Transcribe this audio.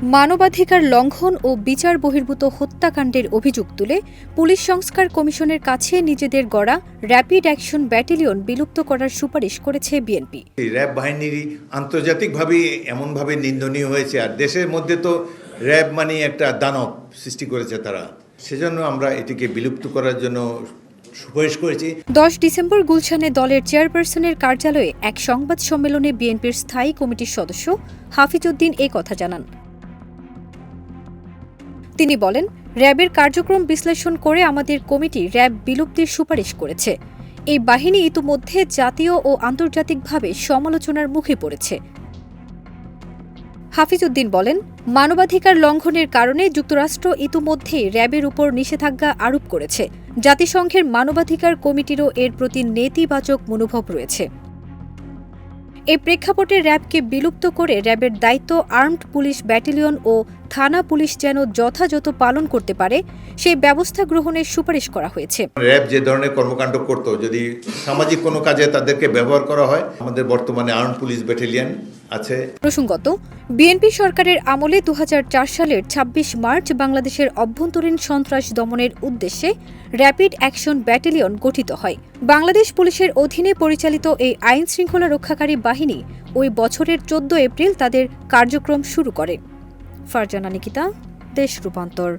মানবাধিকার লঙ্ঘন ও বিচার বহির্ভূত হত্যাকাণ্ডের অভিযোগ তুলে পুলিশ সংস্কার কমিশনের কাছে নিজেদের গড়া র্যাপিড অ্যাকশন ব্যাটালিয়ন বিলুপ্ত করার সুপারিশ করেছে বিএনপি। র্যাব বাহিনীরই আন্তর্জাতিকভাবে এমনভাবে নিন্দনীয় হয়েছে, আর দেশের মধ্যে তো র্যাব মানে একটা দানব সৃষ্টি করেছে তারা, সেজন্য আমরা এটিকে বিলুপ্ত করার জন্য সুপারিশ করেছি। 10 ডিসেম্বর গুলশানে দলের চেয়ারপারসনের কার্যালয়ে এক সংবাদ সম্মেলনে বিএনপির স্থায়ী কমিটির সদস্য হাফিজ উদ্দিন এ কথা জানান। তিনি বলেন, র্যাবের কার্যক্রম বিশ্লেষণ করে আমাদের কমিটি র্যাব বিলুপ্তির সুপারিশ করেছে। এই বাহিনী ইতিমধ্যে জাতীয় ও আন্তর্জাতিকভাবে সমালোচনার মুখে পড়েছে। হাফিজ উদ্দিন বলেন, মানবাধিকার লঙ্ঘনের কারণে যুক্তরাষ্ট্র ইতিমধ্যেই র্যাবের উপর নিষেধাজ্ঞা আরোপ করেছে। জাতিসংঘের মানবাধিকার কমিটিরও এর প্রতি নেতিবাচক মনোভাব রয়েছে। এই প্রেক্ষাপটে র্যাবকে বিলুপ্ত করে র্যাবের দায়িত্ব আর্মড পুলিশ ব্যাটালিয়ন ও থানা পুলিশ যেন যথাযথ পালন করতে পারে সেই ব্যবস্থা গ্রহণের সুপারিশ করা হয়েছে। র্যাব যে ধরনের কর্মকাণ্ড করত, যদি সামাজিক কোনো কাজে তাদেরকে ব্যবহার করা হয়, আমাদের বর্তমানে আর্মড পুলিশ ব্যাটালিয়ন আছে। প্রসঙ্গত, বিএনপি সরকারের আমলে 2004 সালের 26 মার্চ বাংলাদেশের অভ্যন্তরীণ সন্ত্রাস দমনের উদ্দেশ্যে র্যাপিড অ্যাকশন ব্যাটালিয়ন গঠিত হয়। বাংলাদেশ পুলিশের অধীনে পরিচালিত এই আইন শৃঙ্খলা রক্ষাকারী বাহিনী ওই বছরের 14 এপ্রিল তাদের কার্যক্রম শুরু করে। ফারজানা নিকিতা, দেশ রূপান্তর।